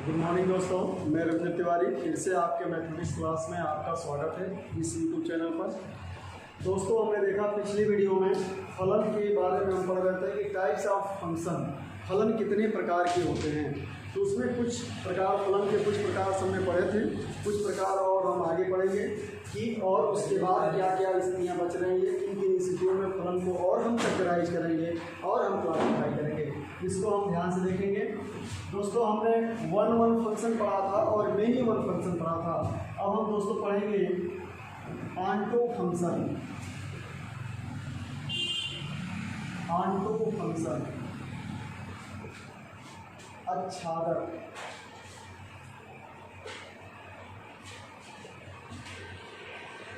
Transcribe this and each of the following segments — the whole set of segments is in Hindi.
गुड मॉर्निंग दोस्तों, मैं रविंद्र तिवारी फिर से आपके मैथमेटिक्स क्लास में आपका स्वागत है इस यूट्यूब चैनल पर। दोस्तों, हमने देखा पिछली वीडियो में फलन के बारे में हम पढ़ रहे थे कि टाइप्स ऑफ फंक्शन, फलन कितने प्रकार के होते हैं। तो उसमें कुछ प्रकार फलन के कुछ प्रकार हमने पढ़े थे, कुछ प्रकार और हम आगे पढ़ेंगे कि और उसके बाद क्या क्या स्थितियाँ बच रही हैं, किन किन स्थितियों में फलन को और हम कैटेगराइज करेंगे और हम क्लासिफाई करेंगे, इसको हम ध्यान से देखेंगे। दोस्तों, हमने वन फंक्शन पढ़ा था और मेनी वन फंक्शन पढ़ा था। अब हम दोस्तों पढ़ेंगे आंटो फंक्शन। आंटो फंक्शन, आच्छादक,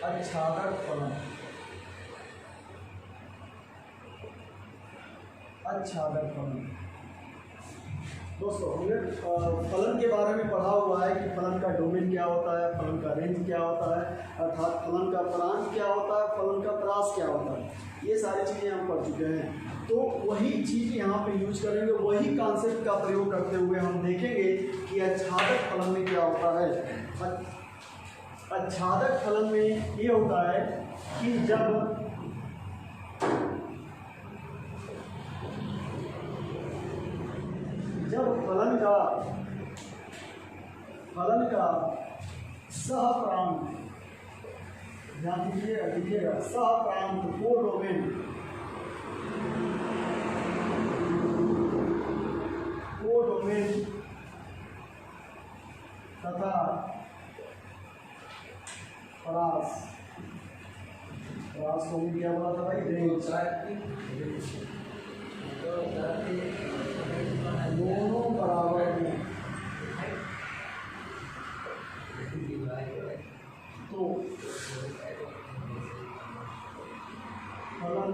आच्छादक फलन, आच्छादक फलन। दोस्तों, हमने फलन के बारे में पढ़ा हुआ है कि फलन का डोमेन क्या होता है, फलन का रेंज क्या होता है, अर्थात फलन का प्रांत क्या होता है, फलन का त्रास क्या होता है, ये सारी चीज़ें हम पढ़ चुके हैं। तो वही चीज़ यहाँ पे यूज करेंगे, वही कॉन्सेप्ट का प्रयोग करते हुए हम देखेंगे कि आच्छादक फलन में क्या होता है। आच्छादक फलन में ये होता है कि जब फलन का सहप्रांत, ध्यान दीजिएगा, सहप्रांत कोडोमेन तथा परास को भी क्या बोला था भाई, रेंज, दोनों बराबर हैं। तो फलन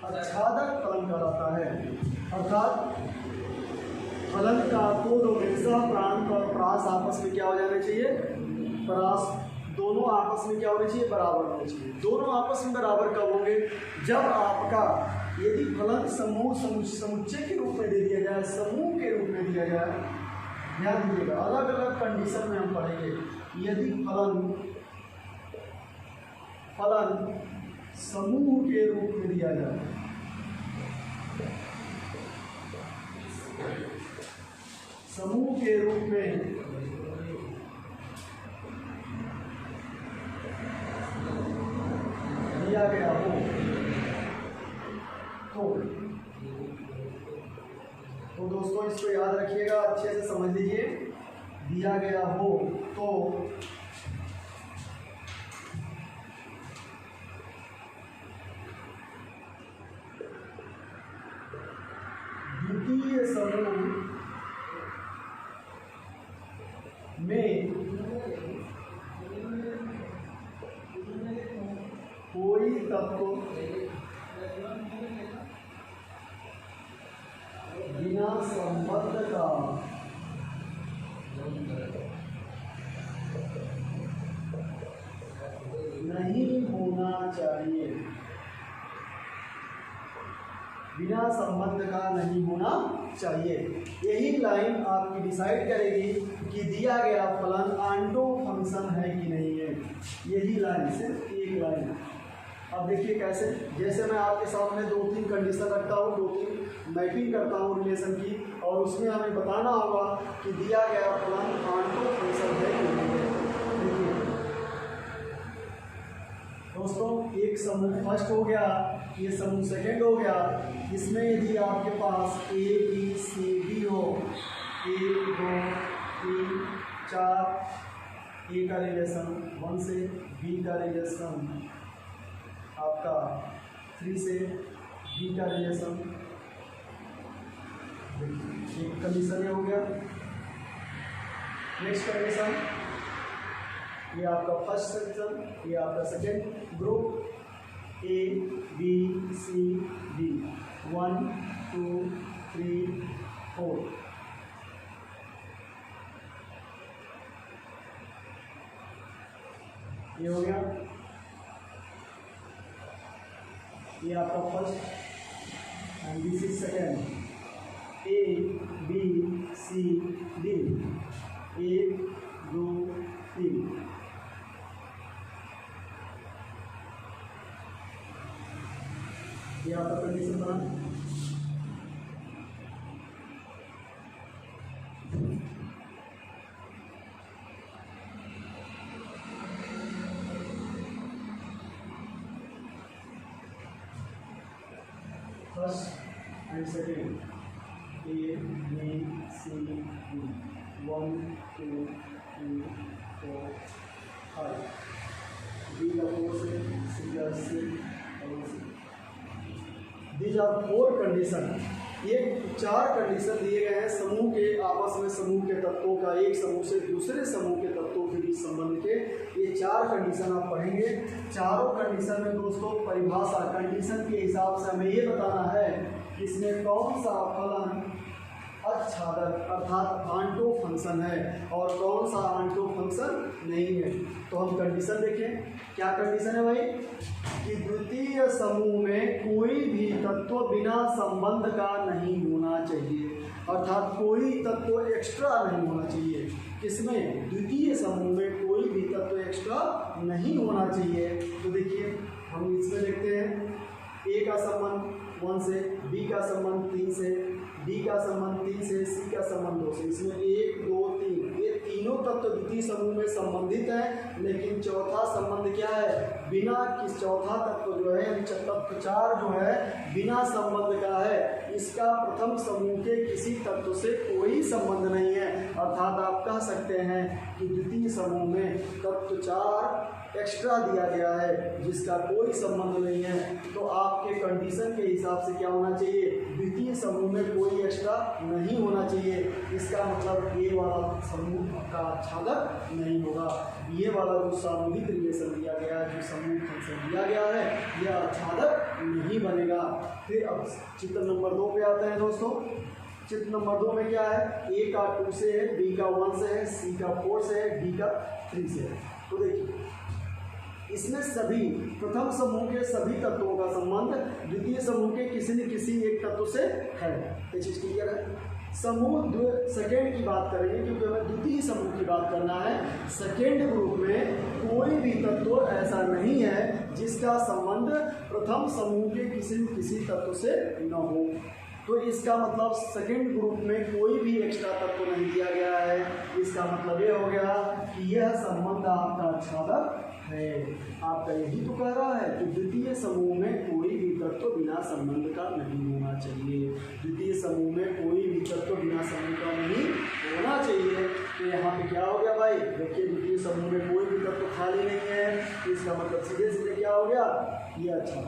आच्छादक फलन कहलाता है। अर्थात फलन का कोडोमेन, सहप्रांत और परास आपस में क्या हो जाना चाहिए, परास दोनों आपस में क्या होना चाहिए, बराबर होना चाहिए। दोनों आपस में बराबर कब होंगे, जब आपका यदि फलन समुच्चय के रूप में दे दिया जाए, समूह के रूप में दिया जाए। ध्यान दीजिएगा, अलग अलग कंडीशन में हम पढ़ेंगे। यदि फलन समूह के रूप में दिया जाए, समूह के रूप में दिया गया हो तो दोस्तों इसको याद रखिएगा, अच्छे से समझ लीजिए। दिया गया हो तो द्वितीय समूह में कोई तत्व बिना संबंध का नहीं होना चाहिए, बिना संबंध का नहीं होना चाहिए। यही लाइन आपकी डिसाइड करेगी कि दिया गया फलन आंटो फंक्शन है कि नहीं है। यही लाइन, सिर्फ एक लाइन। अब देखिए कैसे, जैसे मैं आपके सामने 2-3 कंडीशन रखता हूँ, 2-3 मैपिंग करता हूँ रिलेशन की, और उसमें हमें बताना होगा कि दिया गया फलन आंटो फंक्शन है कि नहीं है। देखिए दोस्तों, एक समूह फर्स्ट हो गया, ये समूह सेकेंड हो गया। इसमें यदि आपके पास A B C D हो, 1 2 3 4, A का रिलेशन 1 से, B का रिलेशन आपका 3 से, B का रिलेशन, एक कंडीशन ये हो गया। नेक्स्ट कंडीशन, ये आपका फर्स्ट सेक्शन, ये आपका second group, A B C D, 1 2 3 4। ये हो गया, ये आपका first and this is second. A B C D, 1 2 3। ये आपका कंडीशन बना। First and second, A B C D, 1 2 3 4 5। B का 4 से, सी का 6 और सी। These are 4 condition. ये 4 कंडीशन दिए गए हैं समूह के आपस में, समूह के तत्वों का एक समूह से दूसरे समूह के तत्वों के बीच संबंध के। ये 4 कंडीशन आप पढ़ेंगे। चारों कंडीशन में दोस्तों परिभाषा कंडीशन के हिसाब से हमें ये बताना है कि इसमें कौन सा फलन अच्छादक अर्थात आंटो फंक्शन है और कौन सा आंटो फंक्शन नहीं है। तो हम कंडीशन देखें, क्या कंडीशन है भाई कि द्वितीय समूह में कोई भी तत्व बिना संबंध का नहीं होना चाहिए, अर्थात कोई तत्व एक्स्ट्रा नहीं होना चाहिए। किसमें? द्वितीय समूह में कोई भी तत्व एक्स्ट्रा नहीं होना चाहिए। तो देखिए हम इसमें देखते हैं, ए का संबंध 1 से, बी का संबंध 3 से, डी का संबंध 3 से, सी का संबंध 2 से। इसमें 1 2 3 ये तीनों तत्व द्वितीय समूह में संबंधित हैं, लेकिन चौथा संबंध क्या है? बिना किस चौथा तत्व जो है तत्व 4 जो है बिना संबंध का है। इसका प्रथम समूह के किसी तत्व से कोई संबंध नहीं है। अर्थात आप कह सकते हैं कि द्वितीय समूह में तत्व 4 एक्स्ट्रा दिया गया है जिसका कोई संबंध नहीं है। तो आपके कंडीशन के हिसाब से क्या होना चाहिए? द्वितीय समूह में कोई एक्स्ट्रा नहीं होना चाहिए। इसका मतलब ये वाला समूह का आच्छादक नहीं होगा। ये वाला जो सामूहिक रिलेशन दिया गया है, जो समूह फंक्शन दिया गया है, यह आच्छादक नहीं बनेगा। फिर अब चित्र नंबर 2 पे आते हैं दोस्तों। चित्र नंबर 2 में क्या है? ए का 2 से है, बी का 1 से है, सी का 4 से है, डी का 3 से है। तो देखिए इसमें सभी प्रथम समूह के सभी तत्वों का संबंध द्वितीय समूह के किसी न किसी एक तत्व से है। ये चीज क्लियर है। समूह सेकेंड की बात करेंगे क्योंकि हमें द्वितीय समूह की बात करना है। सेकेंड ग्रुप में कोई भी तत्व ऐसा नहीं है जिसका संबंध प्रथम समूह के किसी न किसी तत्व से न हो। तो इसका मतलब सेकेंड ग्रुप में कोई भी एक्स्ट्रा तत्व नहीं दिया गया है। इसका मतलब ये हो गया कि यह संबंध आपका आच्छादक है। आपका यही तो कह रहा है कि द्वितीय समूह में कोई भी तत्व बिना संबंध का नहीं होना चाहिए। द्वितीय समूह में कोई भी तत्व बिना संबंध का नहीं होना चाहिए। तो यहाँ पे क्या हो गया भाई? देखिए द्वितीय समूह में कोई भी तत्व खाली नहीं है। इसका मतलब सीधे सीधे क्या हो गया? ये अच्छा।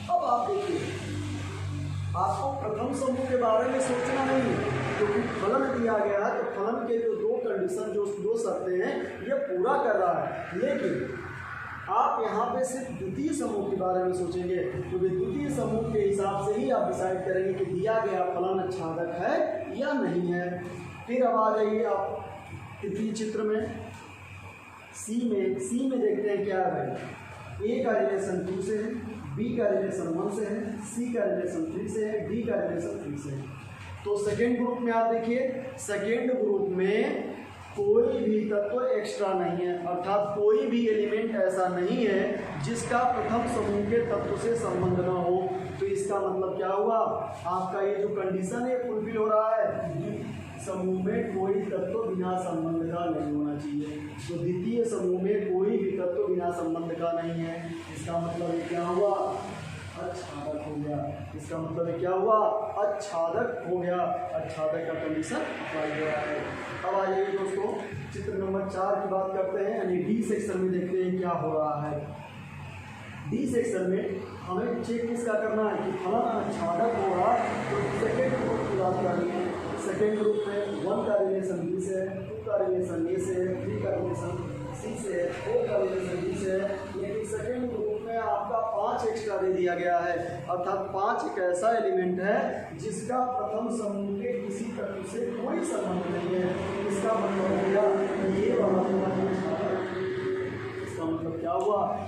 अब आप देखिए आपको प्रथम समूह के बारे में सोचना नहीं, क्योंकि फलन दिया गया है तो फलन के जो 2 कंडीशन जो 2 शर्तें हैं ये पूरा कर रहा है। लेकिन आप यहाँ पे सिर्फ द्वितीय समूह के बारे में सोचेंगे, क्योंकि द्वितीय समूह के हिसाब से ही आप डिसाइड करेंगे कि दिया गया फलन आच्छादक है या नहीं है। फिर अब आ जाइए आप तृतीय चित्र में। सी में देखते हैं क्या है भाई? ए का रिलेशन 2 से है, बी का रिलेशन 1 से है, सी का रिलेशन 3 से है, डी का रिलेशन 3 से है। तो सेकेंड ग्रुप में आप देखिए, सेकेंड ग्रुप में कोई भी तत्व एक्स्ट्रा नहीं है, अर्थात कोई भी एलिमेंट ऐसा नहीं है जिसका प्रथम समूह के तत्व से संबंध न हो। तो इसका मतलब क्या हुआ? आपका ये जो कंडीशन है फुलफिल हो रहा है। समूह में कोई तत्व बिना संबंध का नहीं होना चाहिए। तो द्वितीय समूह में कोई भी तत्व बिना संबंध का नहीं है। इसका मतलब ये क्या हुआ? अच्छादक हो गया। इसका मतलब क्या हुआ? अच्छादक हो गया। अच्छादक का कंडीशन अप्लाई हो रहा है। अब आ जाइए दोस्तों चित्र नंबर 4 की बात करते हैं, यानी डी सेक्शन में देखते हैं क्या हो रहा है। डी सेक्शन में हमें चेक किसका करना है कि फलन अच्छादक हो रहा है। तो सेकेंड ग्रुप की बात करनी है। सेकेंड ग्रुप में 1 का रिलेशन बी से है, 2 का रिलेशन ए से है, 3 का रिलेशन सी से है, 4 का रिलेशन डी से है। लेकिन सेकेंड ग्रुप में आपका 5 एक्स्ट्रा दे दिया गया है, अर्थात 5 एक ऐसा एलिमेंट है जिसका प्रथम समूह के किसी तत्व से कोई संबंध नहीं है। इसका मतलब हो गया ये वाला, इसका मतलब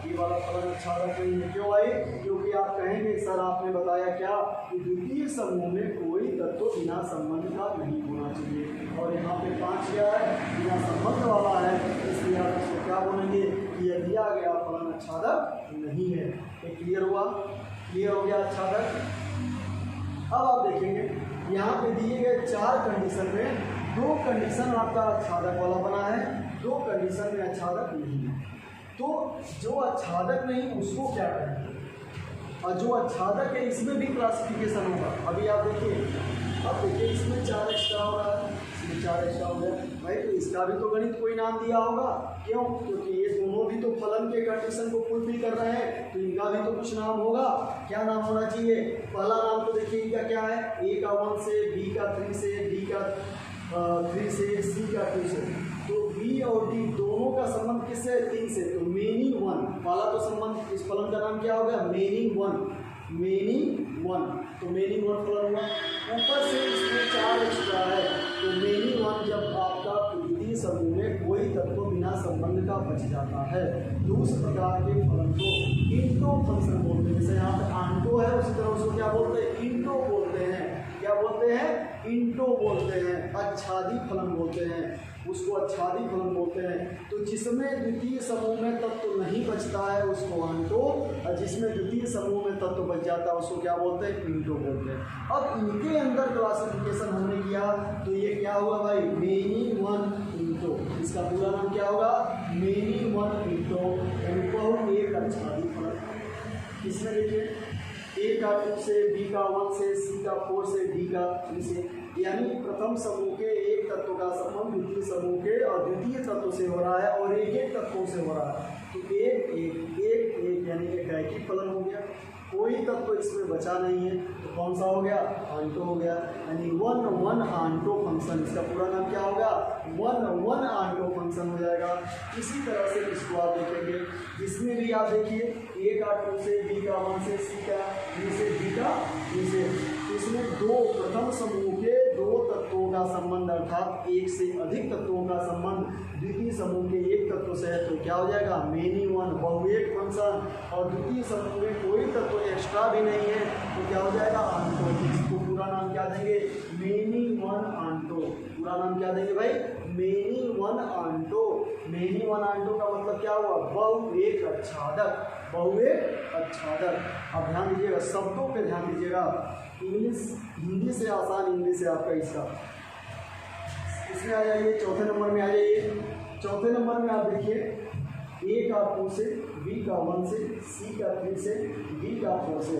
ये वाला फलन अच्छादक नहीं है। क्यों भाई? क्योंकि आप कहेंगे सर आपने बताया क्या कि द्वितीय समूह में कोई तत्व बिना संबंध का नहीं होना चाहिए, और यहाँ पे 5 क्या है, बिना संबंध वाला है, इसलिए आप इसको क्या बोलेंगे कि यह दिया गया फलन अच्छादक नहीं है। ये क्लियर हुआ? क्लियर हो गया अच्छादक। अब आप देखेंगे यहाँ पे दिए गए 4 कंडीशन में 2 कंडीशन आपका अच्छादक वाला बना है, 2 कंडीशन में अच्छादक नहीं है। तो जो अच्छादक नहीं उसको क्या करेंगे, और जो अच्छादक है इसमें भी क्लासिफिकेशन होगा। अभी आप देखिए, अब देखिए इसमें 4 एक्स्ट्रा हो रहा है, इसमें 4 एक्स्ट्रा हो गया भाई, तो इसका भी तो गणित कोई नाम दिया होगा। क्यों? क्योंकि ये दोनों भी तो फलन के कंडीशन को फुलफिल कर रहे हैं, तो इनका भी तो कुछ नाम होगा। क्या नाम होना चाहिए? पहला नाम तो देखिए इनका क्या है, ए का 1 से, बी का 3 से, डी का 3 से, सी का 2 से। तो बी और डी दोनों का संबंध किससे? 3 से। तो मेनी 1 पहला तो संबंध, इस फलन का नाम क्या होगा? Many 1, many 1। तो मेनी 1 फलन हुआ। ऊपर से इसमें 4 एक्स्ट्रा है, तो मेनी 1 जब आपका द्वितीय समूह में कोई तत्व बिना संबंध का बच जाता है तो उस प्रकार के फलन को इंटो फंक्शन बोलते हैं। जैसे यहाँ पे आंटो है, उसी तरह उसको क्या बोलते हैं? इंटो बोलते हैं। क्या बोलते हैं? इंटो बोलते हैं, अच्छादी फलन बोलते हैं, उसको अच्छादी फलन बोलते हैं। तो जिसमें द्वितीय समूह में तत्व नहीं बचता है उसको आंटो, और जिसमें द्वितीय समूह में तत्व बच जाता है उसको क्या बोलते हैं? इंटो बोलते हैं। अब इनके अंदर क्लासिफिकेशन हमने किया तो ये क्या हुआ भाई? Many 1 into. इसका पूरा नाम क्या होगा? मेनी 1 इंटो एक अच्छादी फलन। इसमें देखिए ए का 2 से, बी का 1 से, सी का 4 से, डी का 3 से, यानी प्रथम समूह के एक तत्व का संबंध द्वितीय समूह के और द्वितीय तत्व से हो रहा है, और एक एक तत्वों से हो रहा है। तो एक एक एक एक यानी एकैकी फलन हो गया, कोई तत्व इसमें बचा नहीं है, तो कौन सा हो गया? आंटो हो गया, यानी 1 आंटो फंक्शन। इसका पूरा नाम क्या होगा? 1 आंटो फंक्शन हो जाएगा। इसी तरह से इसको आप देखेंगे, इसमें भी आप देखिए ए का 2 से, बी का 1 से, सी का 3 से, डी का 3 से। इसमें 2 प्रथम समूह के 2 तत्वों का संबंध, अर्थात एक से अधिक तत्वों का संबंध द्वितीय समूह के एक तत्व से है, तो क्या हो जाएगा? मेनी 1 बहुएक फंक्शन। और द्वितीय समूह में कोई तत्व एक्स्ट्रा भी नहीं है तो क्या हो जाएगा? आंटो। इसको पूरा नाम क्या देंगे? Many 1 onto. पूरा नाम क्या देंगे भाई? Many 1 onto. मेनी 1 आंटो का मतलब क्या हुआ? बहुएक अच्छादक, बहुएक अच्छादक। अब ध्यान दीजिएगा, शब्दों पे ध्यान दीजिएगा। इंग्लिश, हिंदी से आसान इंग्लिश है आपका इसका। इसमें आ जाइए, चौथे नंबर में आ जाइए। चौथे नंबर में आप देखिए ए का 2 से, बी का 1 से, सी का 3 से, डी का 4 से,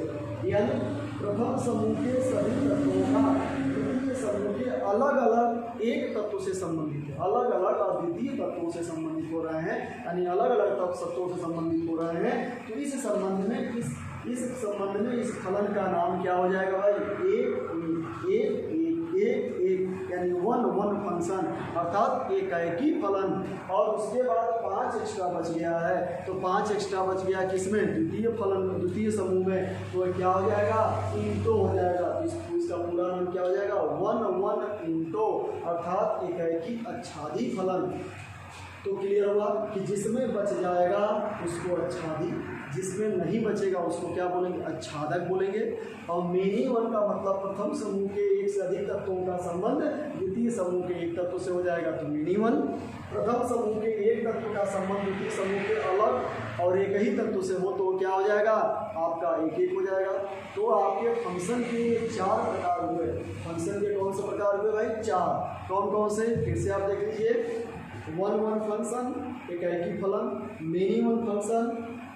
यानी प्रथम समूह के सभी तत्वों का द्वितीय समूह के अलग अलग एक तत्व से संबंधित है, अलग अलग अद्वितीय तत्वों से संबंधित हो रहे हैं, यानी अलग अलग तत्वों से संबंधित हो रहे हैं। तो इस संबंध में इस फलन का नाम क्या हो जाएगा भाई? एक यानी 1 फंक्शन, अर्थात एकैकी फलन। और उसके बाद 5 एक्स्ट्रा बच गया है, तो 5 एक्स्ट्रा बच गया किसमें? द्वितीय फलन, द्वितीय समूह में, तो क्या हो जाएगा? इंटो हो जाएगा। इसका पूरा नाम क्या हो जाएगा? 1 इंटो, अर्थात एकैकी अच्छादी फलन। तो क्लियर हुआ कि जिसमें बच जाएगा उसको अच्छादी, जिसमें नहीं बचेगा उसको क्या बोलेंगे? अच्छादक बोलेंगे। और मेनी 1 का मतलब प्रथम समूह के एक से अधिक तत्वों का संबंध द्वितीय समूह के एक तत्व से हो जाएगा, तो मेनी 1। प्रथम समूह के एक तत्व का संबंध द्वितीय समूह के अलग और एक ही तत्व से हो तो क्या हो जाएगा? आपका एक हो जाएगा। तो आपके फंक्शन के 4 प्रकार हुए। फंक्शन के कौन से प्रकार हुए भाई? 4। कौन कौन से? फिर से आप देख लीजिए। 1 फंक्शन, एकैकी फलन, मेनी 1 फंक्शन,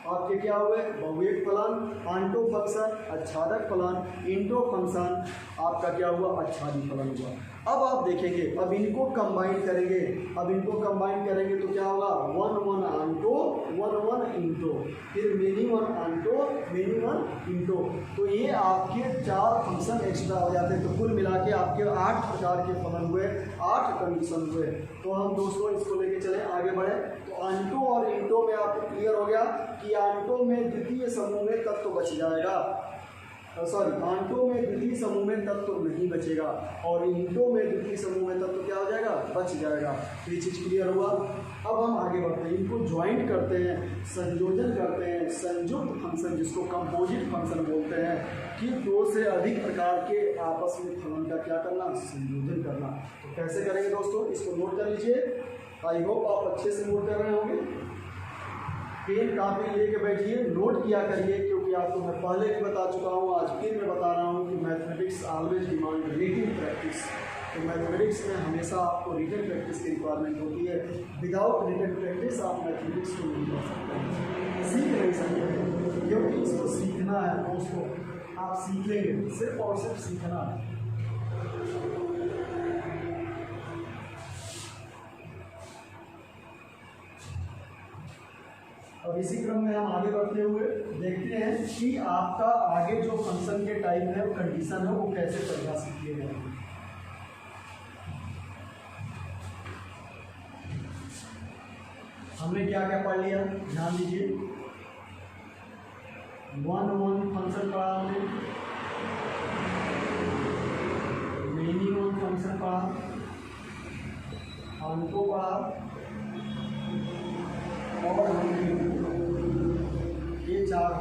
आपके क्या हुए? बहुएक फलन, आंटो फंक्शन, अच्छादक फलन, इंटो फंक्शन, आपका क्या हुआ? अच्छादी फलन हुआ। अब आप देखेंगे, अब इनको कंबाइन करेंगे, तो क्या होगा? 1 आंटो, 1 इंटो, फिर मेनी 1 आंटो, मेनी 1 इंटो। तो ये आपके 4 फंक्शन एक्स्ट्रा हो जाते हैं। तो कुल मिला के आपके 8 प्रकार के फलन हुए, 8 कंडीशन हुए। तो हम दोस्तों इसको लेके चले, आगे बढ़े। तो आंटो और इंटो में आपको क्लियर हो गया कि आंटो में द्वितीय समूह में तत्व बच जाएगा, आंटों में द्वितीय समूह में तत्व नहीं बचेगा और ईंटों में द्वितीय समूह में तत्व क्या हो जाएगा, बच जाएगा। तो ये चीज़ क्लियर हुआ। अब हम आगे बढ़ते हैं, इनको ज्वाइंट करते हैं, संयोजन करते हैं, संयुक्त फंक्शन जिसको कंपोजिट फंक्शन बोलते हैं, कि दो से अधिक प्रकार के आपस में फलन का क्या करना, संयोजन करना। तो कैसे करेंगे दोस्तों, इसको नोट कर लीजिए। आई होप आप अच्छे से नोट कर रहे होंगे। पेन कापी लेके बैठिए, नोट किया करिए, क्योंकि आपको मैं पहले भी बता चुका हूँ, आज फिर मैं बता रहा हूँ कि mathematics always demand reading practice. तो मैथमेटिक्स में हमेशा आपको रिटन प्रैक्टिस की रिक्वायरमेंट होती है। विदाउट रिटन प्रैक्टिस आप मैथमेटिक्स को नहीं कर सकते, सीख नहीं सकते, क्योंकि इसको सीखना है दोस्तों। आप सीख लेंगे, सिर्फ और सिर्फ सीखना है। अब इसी क्रम में हम आगे बढ़ते हुए देखते हैं कि आपका आगे जो फंक्शन के टाइप है, कंडीशन है, वो कैसे परिभाषित किए जाएंगे। हमने क्या क्या पढ़ लिया, ध्यान दीजिए। 1-1 फंक्शन पढ़ा हमने, मेनी वन फंक्शन पढ़ा, आंटो पढ़ा, और हमने ये 4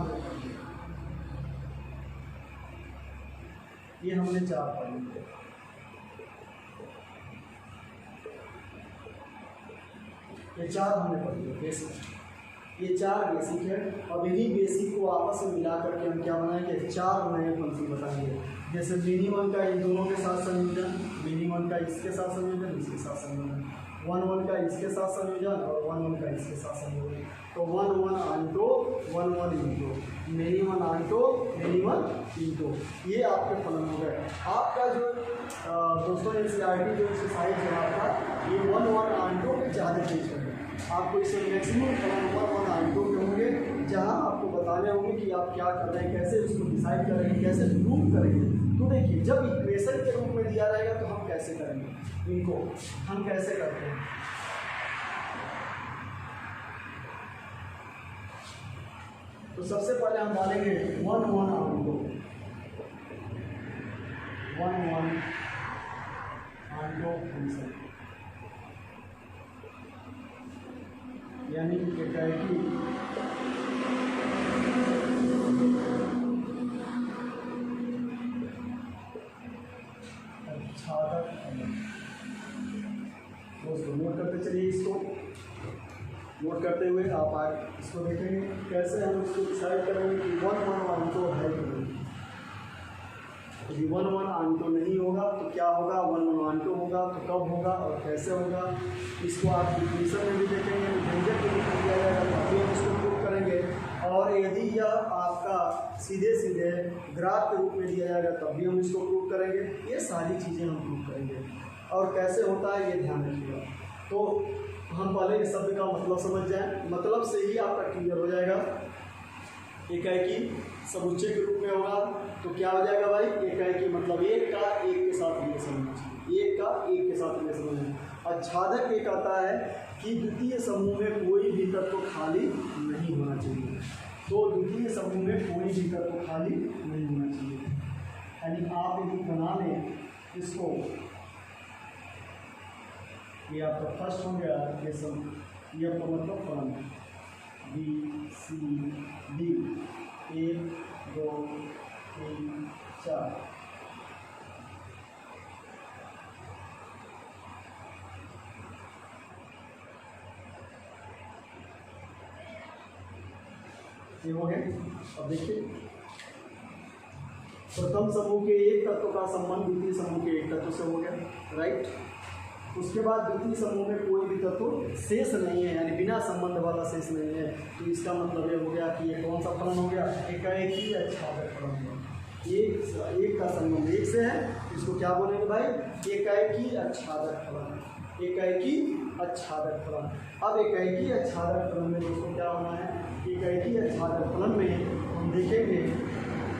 ये हमने 4 पढ़ लिए। ये 4 हमने पढ़ लिए बेसिक, ये 4 बेसिक है। अब इन्हीं बेसिक को आपस में मिला करके हम क्या बनाएंगे, 4 नए फंक्शन बताएंगे। जैसे मिनिमम का इन दोनों के साथ संयोजन, मिनिमम का इसके साथ संयोजन, इसके साथ संयोजन, 1-1 का इसके साथ संयोजन और 1-1 का इसके साथ संयोजन। तो 1-1 onto, 1-1 into, minimum onto, minimum into, ये आपके फलन हो गए। आपका जो दोस्तों NCERT जो एक्सरसाइज है आपका, ये 1-1 आंटो के ज़्यादा चीज है। आपको इसमें मैक्सिमम फलन 1-1 आंटो के होंगे, जहाँ आपको बताने होंगे कि आप क्या कर रहे हैं, कैसे उसको डिसाइड करेंगे, कैसे प्रूव करेंगे। तो देखिए, जब इक्वेशन के रूप में दिया रहेगा तो हम कैसे करेंगे, इनको हम कैसे करते हैं। तो सबसे पहले हम डालेंगे 1-1 आंटो, 1-1 आंटो फंक्शन, यानी एकाएकी छादक फलन। दोस्तों नोट करते चलिए, इसको नोट करते हुए आप आगे इसको देखेंगे कैसे हम इसको डिसाइड करेंगे कि 1-1 आंटो है कि नहीं। यदि 1-1 आंटो नहीं होगा तो क्या होगा, 1-1 आंटो होगा तो कब होगा और कैसे होगा, इसको आप डिफिनेशन में भी देखेंगे, व्यंजक के रूप में दिया जाएगा तब भी हम इसको प्रूव करेंगे। और यदि यह आपका सीधे सीधे ग्राफ के रूप में दिया जाएगा तब भी हम इसको प्रूव करेंगे। ये सारी चीज़ें हम प्रूव करेंगे। और कैसे होता है ये ध्यान रखिएगा। तो हम पहले इस शब्द का मतलब समझ जाएं, मतलब से ही आपका क्लियर हो जाएगा। एकाएकी समुच्चय के रूप में होगा तो क्या हो जाएगा भाई, एकाएकी मतलब एक का एक के साथ रिलेशन होना चाहिए, एक का एक के साथ रिलेशन होना चाहिए। आच्छादक ये कहता है कि द्वितीय समूह में कोई भी तत्व खाली नहीं होना चाहिए। तो द्वितीय समूह में कोई भी तत्व खाली नहीं होना चाहिए, यानी आप यदि बना लें इसको, ये आपका फर्स्ट हो गया, ये आपका मतलब फलन BCD 1 2 3 4। ये हो गए। अब देखिए, प्रथम समूह के एक तत्व का संबंध द्वितीय समूह के एक तत्व से हो गया, राइट। उसके बाद द्वितीय समूह में कोई भी तत्व शेष नहीं है, यानी बिना संबंध वाला शेष नहीं है। तो इसका मतलब ये हो गया कि ये कौन सा फलन हो गया, एकाएकी आच्छादक फलन हो गया। एक का संबंध एक से है, इसको क्या बोलेंगे भाई, एकाएकी आच्छादक फलन, एकाएकी आच्छादक फलन। अब एकाएकी आच्छादक फलन में दोस्तों क्या होना है, एकाएकी आच्छादक फलन में हम देखेंगे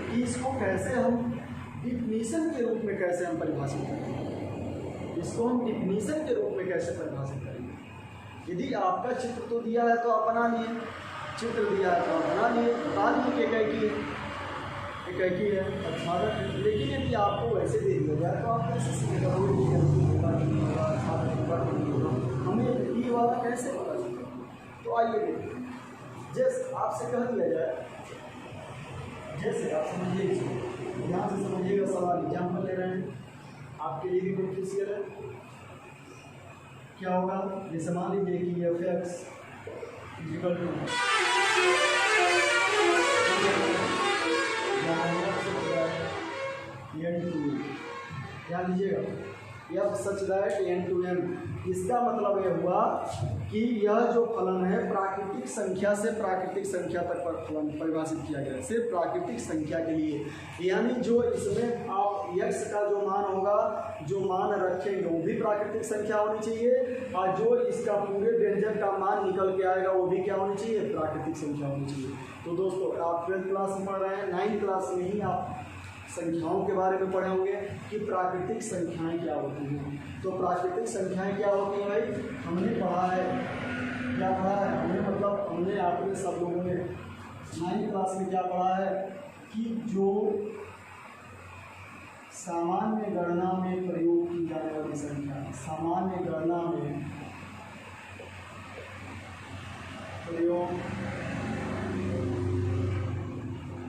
कि इसको कैसे हम डिफिनीशन के रूप में कैसे हम परिभाषित करेंगे, इसको हम डिफिनीशन के रूप में कैसे परिभाषित करेंगे। यदि आपका चित्र तो दिया है तो आप बना लिए, चित्र दिया है तो आप बना लिए, बता लिए कि एकाएकी है। एक ही है 18 है। लेकिन यदि आपको वैसे दे दिया जाए तो आप कैसे सीधे करोगे कि होगा नहीं होगा, 18 होगा नहीं होगा, हमें ये वाला कैसे पता चलेगा? तो आइए देखिए, जैसे आपसे कह दिया जाए, जैसे आप समझिए इसको, यहाँ से समझिएगा सवाल एग्जाम्पल ले रहे हैं, आपके लिए भी बेनिफिशियल है। क्या होगा? जैसे मान लीजिए कि एफ एक्स इक्वल टू ध्यान दीजिएगा, F such that n to n। इसका मतलब यह हुआ कि यह जो फलन है प्राकृतिक संख्या से प्राकृतिक संख्या तक पर फलन परिभाषित किया गया है, सिर्फ प्राकृतिक संख्या के लिए। यानी जो इसमें आप x का जो मान होगा, जो मान रखेंगे वो भी प्राकृतिक संख्या होनी चाहिए, और जो इसका पूरे व्यंजक का मान निकल के आएगा वो भी क्या होनी चाहिए? प्राकृतिक संख्या होनी चाहिए। तो दोस्तों आप 12th क्लास में पढ़ रहे हैं, 9th क्लास में ही आप संख्याओं के बारे में पढ़े होंगे कि प्राकृतिक संख्याएं क्या होती हैं। तो प्राकृतिक संख्याएं क्या होती हैं भाई? हमने पढ़ा है, क्या पढ़ा है हमने, मतलब हमने आपने सब लोगों ने 9th क्लास में क्या पढ़ा है कि जो सामान्य गणना में प्रयोग की जाने वाली संख्या, सामान्य गणना में प्रयोग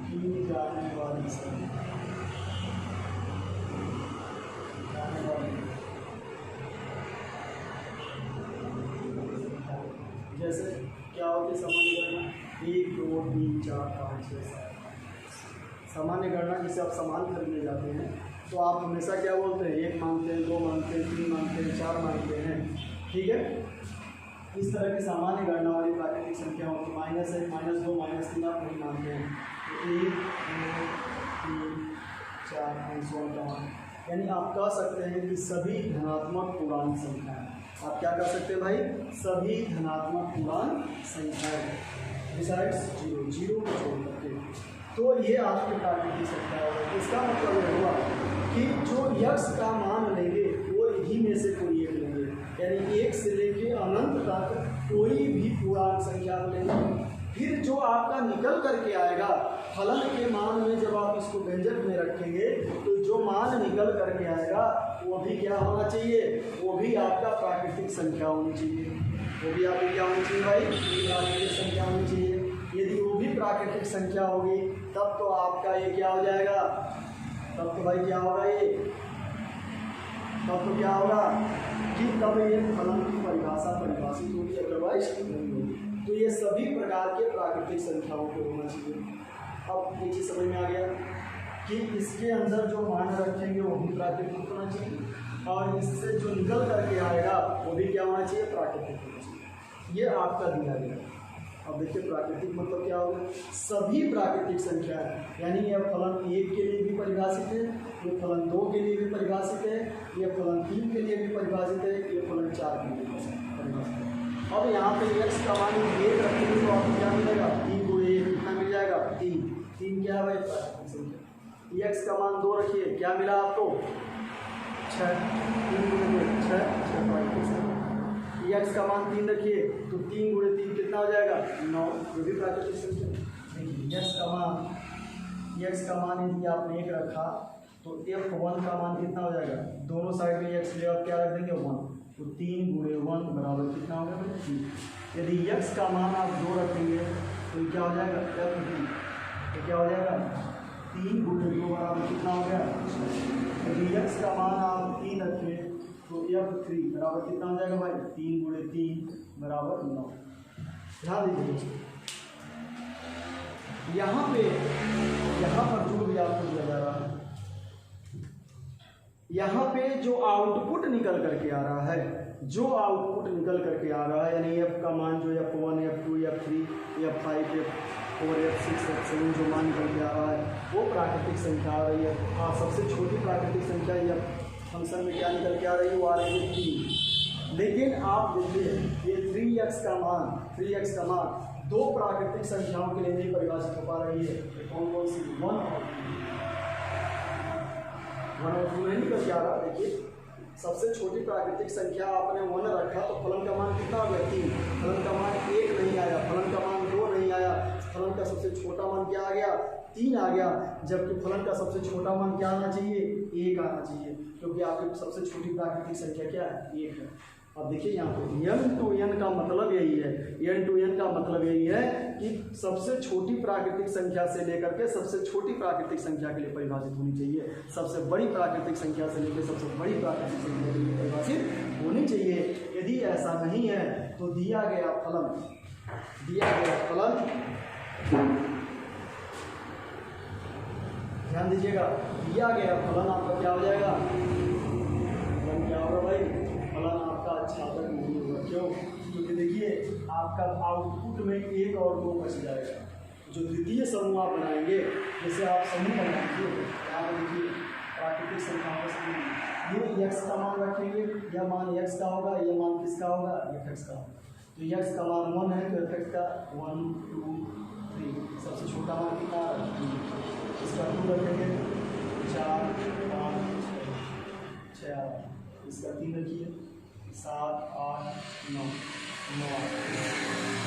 की जाने वाली संख्या, जैसे क्या होती है सामान्य गणना? 1 2 3 4 5 6 7। सामान्य गणना जिसे आप सामान खरीदने जाते हैं तो आप हमेशा क्या बोलते हैं? 1 मांगते हैं, 2 मांगते हैं, 3 मांगते हैं, 4 मांगते हैं, ठीक है। इस तरह की सामान्य गणना वाली प्राकृतिक संख्या होती है। -1 -2 -3 आप नहीं मानते हैं, 1 2 3 4 5 6 यानी आप कह सकते हैं कि सभी धनात्मक पूर्णांक संख्या है। आप क्या कह सकते हैं भाई? सभी धनात्मक पूर्णांक संख्याएं बिसाइड्स 0 0 को छोड़ करके। तो ये आपकी प्राकृतिक संख्या होगा। इसका मतलब यह हुआ कि जो यक्स का मान लेंगे वो इन्हीं में से कोई एक लेंगे, यानी 1 से लेके अनंत तक कोई भी पूर्णांक संख्या लेंगे। फिर जो आपका निकल करके आएगा फलन के मान में, जब आप इसको व्यंजक में रखेंगे तो जो मान निकल करके आएगा वो भी क्या होना चाहिए? वो भी आपका प्राकृतिक संख्या होनी चाहिए। वो भी आपकी क्या होनी चाहिए भाई? प्राकृतिक संख्या होनी चाहिए। यदि वो भी प्राकृतिक संख्या होगी तब तो आपका ये क्या हो जाएगा? तब तो भाई क्या होगा ये? तब तो क्या होगा कि तब ये फलन की परिभाषा परिभाषित होगी, अदरवाइज नहीं होगी। तो ये सभी प्रकार के प्राकृतिक संख्याओं को होना चाहिए। अब ये चीज़ समझ में आ गया कि इसके अंदर जो मान रखेंगे वो भी प्राकृतिक होना चाहिए, और इससे जो निकल करके आएगा वो भी क्या होना चाहिए? प्राकृतिक होना चाहिए। ये आपका दिया गया। अब देखिए प्राकृतिक मतलब क्या होगा? सभी प्राकृतिक संख्या है, यानी यह फलन 1 के लिए भी परिभाषित है, ये फलन 2 के लिए भी परिभाषित है, ये फलन 3 के लिए भी परिभाषित है, ये फलन 4 के लिए परिभाषित है। अब यहाँ पे x का मान 1 रखेंगे तो आपको क्या मिलेगा? 3 × 1 कितना मिल जाएगा? 3। 3 क्या है भाई? प्राकृतिक संख्या। x का मान 2 रखिए, क्या मिला आपको? 6। 3 × 2 6 प्राकृतिक संख्या। x का मान 3 रखिए तो 3 × 3 कितना हो जाएगा? 9, ये भी प्राकृतिक संख्या। देखिए x का मान यदि आपने 1 रखा तो f1 का मान कितना हो जाएगा? दोनों साइड में x ले आप क्या रख देंगे? 1, तो 3 × 1 बराबर कितना होगा? 3। यदि x का मान आप 2 रखेंगे तो क्या हो जाएगा? f3, तो क्या हो जाएगा? 3 × 2 बराबर कितना हो गया? यदि x का मान आप 3 रखें तो f3 बराबर कितना हो जाएगा भाई? 3 × 3 बराबर 9। ध्यान दीजिए यहाँ पर जो भी आपको दिया जा रहा है, यहाँ पे जो आउटपुट निकल करके आ रहा है, जो आउटपुट निकल करके आ रहा है, यानी f का मान जो f1 f2 f3 f5 f4 f6 f7 जो मान निकल के आ रहा है वो प्राकृतिक संख्या आ रही है। हाँ, सबसे छोटी प्राकृतिक संख्या ये फंक्शन में क्या निकल के आ रही है? वो आ रही है 3। लेकिन आप देखिए ये 3x का मान 2 प्राकृतिक संख्याओं के लिए नहीं परिभाषित हो पा रही है। कौन कौन सी? 1 और 2 नहीं निकल के आ रहा। देखिए सबसे छोटी प्राकृतिक संख्या आपने 1 रखा तो फलन का मान कितना हो गया? 3। फलन का मान 1 नहीं आया, फलन का मान 2 नहीं आया, फलन का सबसे छोटा मान क्या आ गया? 3 आ गया, जबकि फलन का सबसे छोटा मान क्या आना चाहिए, 1 आना चाहिए, क्योंकि आपकी सबसे छोटी प्राकृतिक संख्या क्या है, 1 है। अब देखिए यहाँ पे n टू n का मतलब यही है, n टू n का मतलब यही है कि सबसे छोटी प्राकृतिक संख्या से लेकर के सबसे छोटी प्राकृतिक संख्या के लिए परिभाषित होनी चाहिए, सबसे बड़ी प्राकृतिक संख्या से लेकर सबसे बड़ी प्राकृतिक संख्या के लिए परिभाषित होनी चाहिए। यदि ऐसा नहीं है तो दिया गया फलन ध्यान दीजिएगा, दिया गया फलन आपका क्या हो जाएगा, फलन क्या होगा भाई, फलन आपका छात्रक नहीं होगा। क्यों, क्योंकि देखिए आपका आउटपुट में 1 और 2 बच जाएगा। जो द्वितीय समूह आप बनाएंगे, जैसे आप समूह बनाएंगे, यहाँ पर देखिए प्राकृतिक संख्याओं का समूह, ये x का मान रखेंगे, यह मान x का होगा, यह मान किसका होगा, fx का होगा। तो x का मान 1 है तो fx का 1 2 3, सबसे छोटा मान कितना, इसका 2 रखेंगे, 4 5 6, इसका 3 रखिए, 7 8 9 9।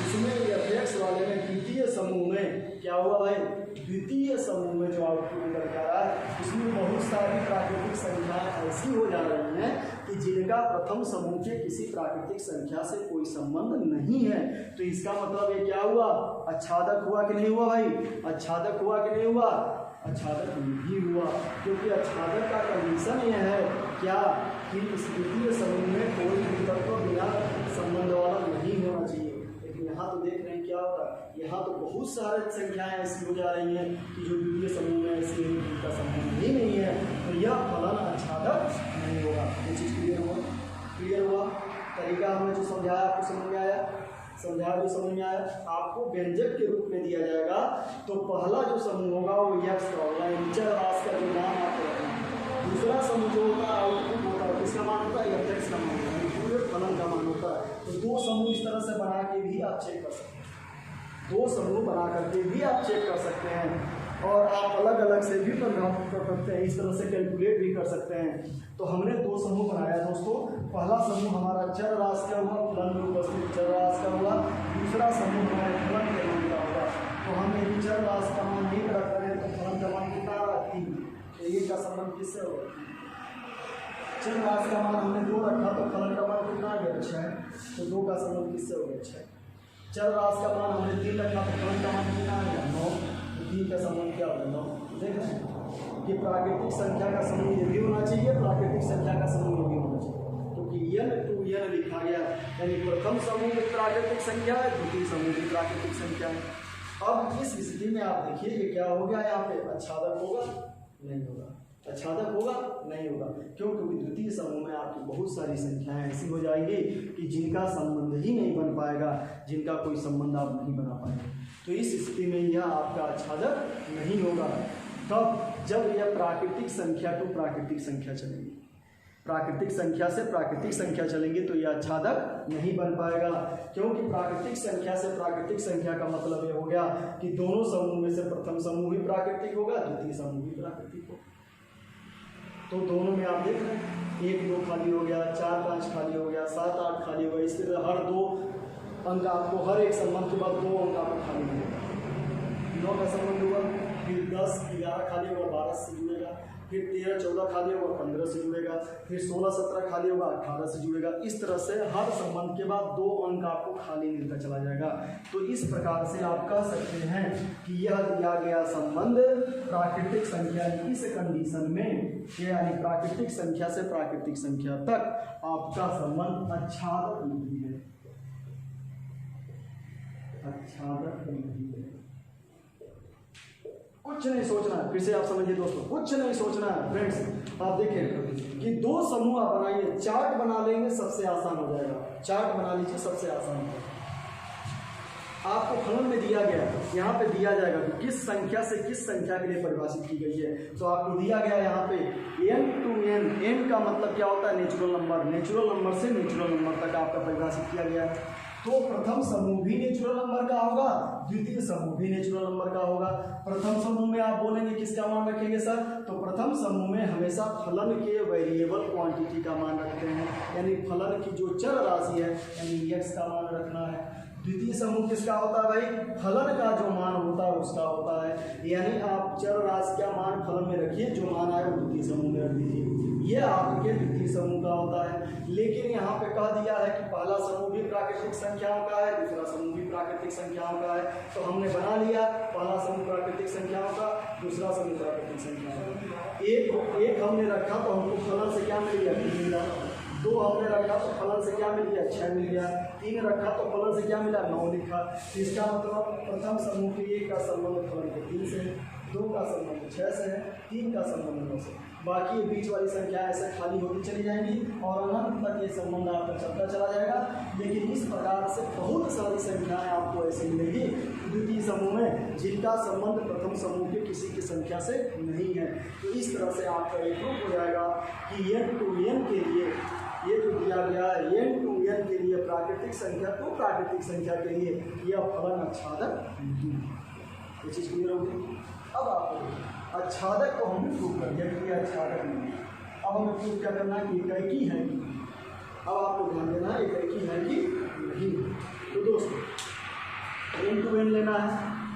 इसमें fx वाले में द्वितीय समूह में क्या हुआ भाई, द्वितीय समूह में जो आउटपुट निकल के आ रहा है उसमें बहुत सारी प्राकृतिक संख्याएं ऐसी हो जा रही हैं कि जिनका प्रथम समूह के किसी प्राकृतिक संख्या से कोई संबंध नहीं है। तो इसका मतलब ये क्या हुआ, आच्छादक हुआ कि नहीं हुआ भाई, आच्छादक हुआ कि नहीं हुआ, आच्छादक नहीं हुआ, क्योंकि आच्छादक का कंडीशन यह है क्या कि इस द्वितीय समूह में कोई भी तत्व बिना संबंध वाला नहीं होना चाहिए। लेकिन यहाँ तो देख रहे हैं क्या होता है, यहाँ तो बहुत सारे संख्याएं ऐसी हो जा रही हैं कि जो द्वितीय समूह में ऐसी है जिनका संबंध ही नहीं है, तो यह फलन आच्छादक नहीं होगा। ये चीज़ क्लियर हुआ, तरीका हमने जो समझाया आपको समझ में आया, समझाया जो समझ में आया। आपको व्यंजक के रूप में दिया जाएगा तो पहला जो समूह होगा वो x का होगा, चर राशि का जो नाम आपको रखना है। दूसरा समूह जो होता है आउटपुट होता है, किसका मान होता है, fx का मान होता है, पूरे फलन का मान होता है। तो 2 समूह इस तरह से बना के भी आप चेक कर सकते हैं, 2 समूह बना करके भी आप चेक कर सकते हैं, और आप अलग अलग से भी परिभाषित कर सकते हैं, इस तरह से कैलकुलेट भी कर सकते हैं। तो हमने 2 समूह बनाया दोस्तों, पहला समूह हमारा चर राशि का हुआ, फलन में उपस्थित चर राशि का हुआ, दूसरा समूह हमारे फलन के मान का होगा। तो हम यदि चर राशि का मान 1 रख रहे हैं तो फलन का मान कितना आ रहा है, 3, तो 1 का संबंध किससे होगा, चर राशि का मान हमने 2 रखा तो फलन का मान कितना आ गया, 6, तो 2 का संबंध किससे हो गया, 6। चर राशि का मान हमने 3 रखा तो फलन का मान कितना आ गया, 9, 3 का संबंध क्या होगा, 9। देख रहे हैं कि प्राकृतिक संख्या का समूह ये भी होना चाहिए, प्राकृतिक संख्या का समूह ये भी होना चाहिए, क्योंकि n टू n लिखा गया, यानी प्रथम समूह में प्राकृतिक संख्या है, द्वितीय समूह में प्राकृतिक संख्या है। अब इस स्थिति में आप देखिए कि क्या हो गया, यहाँ पे आच्छादक होगा नहीं होगा, आच्छादक होगा नहीं होगा, क्यों, क्योंकि द्वितीय समूह में आपकी बहुत सारी संख्याएं ऐसी हो जाएंगी कि जिनका संबंध ही नहीं बन पाएगा, जिनका कोई संबंध आप नहीं बना पाएंगे। तो इस स्थिति में यह आपका आच्छादक नहीं होगा। तब जब यह प्राकृतिक संख्या टू प्राकृतिक संख्या चलेगी, प्राकृतिक संख्या से प्राकृतिक संख्या चलेंगे तो यह आच्छादक नहीं बन पाएगा, क्योंकि प्राकृतिक संख्या से प्राकृतिक संख्या का मतलब यह हो गया कि दोनों समूह में से प्रथम समूह भी प्राकृतिक होगा, द्वितीय समूह भी प्राकृतिक होगा। तो दोनों में आप देख रहे हैं 1 2 खाली हो गया, 4 5 खाली हो गया, 7 8 खाली हो गया। इस तरह हर 2 अंक आपको हर एक संबंध के बाद 2 अंक आपको खाली मिलेगा। 9 का संबंध होगा, फिर 10 11 खाली होगा, 12 से जुड़ेगा, फिर 13 14 खाली होगा, 15 से जुड़ेगा, फिर 16 17 खाली होगा, 18 से जुड़ेगा। इस तरह से हर संबंध के बाद 2 अंक आपको खाली मिलता चला जाएगा। तो इस प्रकार से आप कह सकते हैं कि यह दिया गया संबंध प्राकृतिक संख्या इस कंडीशन में, यानी प्राकृतिक संख्या से प्राकृतिक संख्या तक आपका संबंध आच्छादक नहीं है, आच्छादक नहीं है। कुछ नहीं सोचना है, फिर से आप समझिए दोस्तों, कुछ नहीं सोचना है फ्रेंड्स। आप देखें कि 2 समूह आप बनाइए, चार्ट बना लेंगे सबसे आसान हो जाएगा, चार्ट बना लीजिए सबसे आसान होगा। आपको फलन में दिया गया, यहाँ पे दिया जाएगा कि किस संख्या से किस संख्या के लिए परिभाषित की गई है। तो आपको दिया गया यहाँ पे n टू n, n का मतलब क्या होता है, नेचुरल नंबर, नेचुरल नंबर से नेचुरल नंबर तक आपका परिभाषित किया गया है। तो प्रथम समूह भी नेचुरल नंबर का होगा, द्वितीय समूह भी नेचुरल नंबर का होगा। प्रथम समूह में आप बोलेंगे किसका मान रखेंगे सर, तो प्रथम समूह में हमेशा फलन के वेरिएबल क्वांटिटी का मान रखते हैं, यानी फलन की जो चर राशि है यानी x का मान रखना है। द्वितीय समूह किसका होता है भाई? फलन का जो मान होता है उसका होता है। यानी आप चर राशि का मान फलन में रखिए, जो मान आए वो द्वितीय समूह में रख दीजिए, ये आपके द्वितीय समूह का होता है। लेकिन यहाँ पे कह दिया है कि पहला समूह भी प्राकृतिक संख्याओं का है, दूसरा समूह भी प्राकृतिक संख्याओं का है। तो हमने बना लिया पहला समूह प्राकृतिक संख्याओं का, दूसरा समूह प्राकृतिक संख्याओं का। एक हमने रखा तो हमको फलन से क्या मिल गया? 3 मिला। 2 हमने रखा तो फलन से क्या मिल गया? 6 मिल गया। 3 रखा तो फलन से क्या मिला? 9 लिखा। इसका मतलब प्रथम समूह के 1 का संबंध फलन के 3 से, 2 का संबंध 6 से है, 3 का संबंध 9 से। बाकी ये बीच वाली संख्या ऐसे खाली होती चली जाएंगी और अनंत तक ये संबंध आपका चलता चला जाएगा। लेकिन इस प्रकार से बहुत सारी संख्याएं आपको ऐसे मिलेगी द्वितीय समूह में जिनका संबंध प्रथम समूह के किसी की संख्या से नहीं है। तो इस तरह से आपका एक प्रूफ हो जाएगा कि n to n के लिए ये जो दिया गया है n to n के लिए प्राकृतिक संख्या तो प्राकृतिक संख्या के लिए यह फलन आच्छादक नहीं है। ये चीज़ क्लियर होगी। अब आपको आच्छादक को हमने प्रूव कर दिया कि आच्छादक नहीं है। अब हमें प्रूव क्या करना है कि एकैकी है कि नहीं। अब आपको ध्यान देना है एकैकी है कि नहीं। तो दोस्तों n to n लेना है।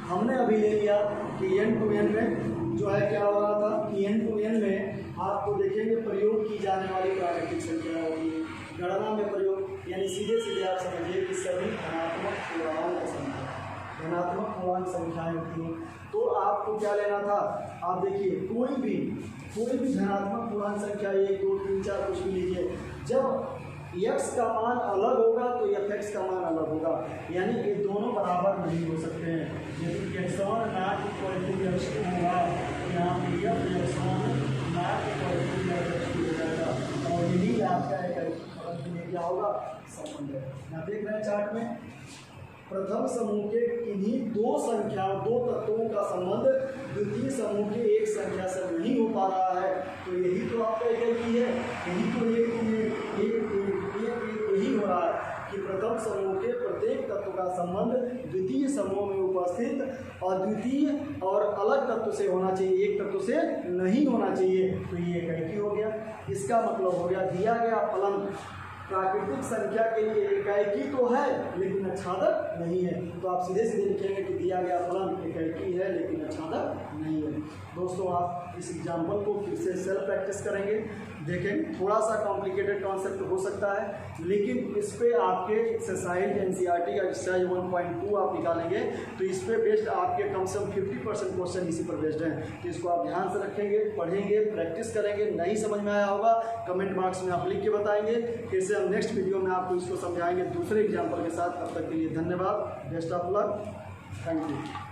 हमने अभी ले लिया कि n to n में जो है क्या हो रहा था कि n to n में आपको देखेंगे प्रयोग की जाने वाली प्राकृतिक संख्या होगी। गणना में प्रयोग यानी सीधे सीधे आप समझिए कि सभी धनात्मक पूर्णांक संख्या, धनात्मक पूर्णांक संख्याएं होती हैं। तो आपको क्या लेना था? आप देखिए कोई भी धनात्मक पूर्णांक संख्या 1 2 3 4 कुछ भी लीजिए, जब x का मान अलग होगा तो fx का मान अलग होगा। यानी ये दोनों बराबर नहीं हो सकते हैं। यदि x1 not equal to x2 होगा तो यहाँ पे x1 not equal to x2 हो जाएगा और यही आपका एक क्या होगा? संबंध है। यहाँ देख रहे हैं चार्ट में प्रथम समूह के इन्हीं दो तत्वों का संबंध द्वितीय समूह के एक संख्या से नहीं हो पा रहा है। तो यही तो आपका एकैकी है। यही तो यही हो रहा है कि प्रथम समूह के प्रत्येक तत्व का संबंध द्वितीय समूह में उपस्थित और द्वितीय और अलग तत्व से होना चाहिए, एक तत्व से नहीं होना चाहिए। तो ये एकैकी हो गया। इसका मतलब हो गया दिया गया फलन प्राकृतिक संख्या के लिए एकैकी तो है लेकिन आच्छादक नहीं है। तो आप सीधे सीधे लिखेंगे कि दिया गया फलन एकैकी है लेकिन आच्छादक नहीं है। दोस्तों आप इस एग्जाम्पल को फिर से सेल्फ प्रैक्टिस करेंगे, देखें थोड़ा सा कॉम्प्लिकेटेड कॉन्सेप्ट हो सकता है लेकिन इस पे आपके एक्सरसाइज एनसीईआरटी का एक्सरसाइज 1.2 आप निकालेंगे तो इस पे बेस्ड आपके कम से कम 50% क्वेश्चन इसी पर बेस्ड हैं। तो इसको आप ध्यान से रखेंगे, पढ़ेंगे, प्रैक्टिस करेंगे। नहीं समझ में आया होगा कमेंट बॉक्स में आप लिख के बताएंगे। फिर से हम नेक्स्ट वीडियो में आपको इसको समझाएंगे दूसरे एग्जाम्पल के साथ। तब तक के लिए धन्यवाद, best of luck, thank you.